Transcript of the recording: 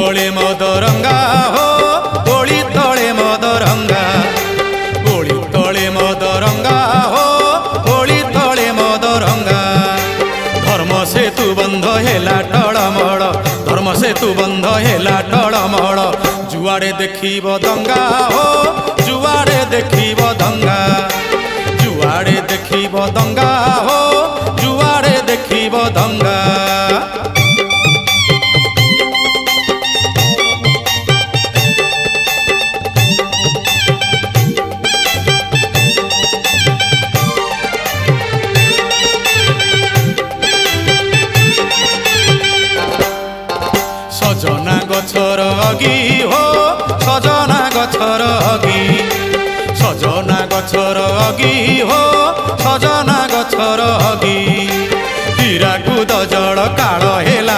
तले मदरंगा हो गोली तले मदरंगा गोली तले मदरंगा हो गोली तले मदरंगा धर्म सेतु बंध हेला टळमळ धर्म सेतु बंध हेला टळमळ जुआड़े देखिब दंगा हो जुआड़े देखिब दंगा जुआड़े देखिब दंगा हो जुआड़े देखिब दंगा सजना गछर अगी हो सजना गछर अगी सजना गछर अगी हो सजना गछर अगी हीराकुद जड़ काल हेला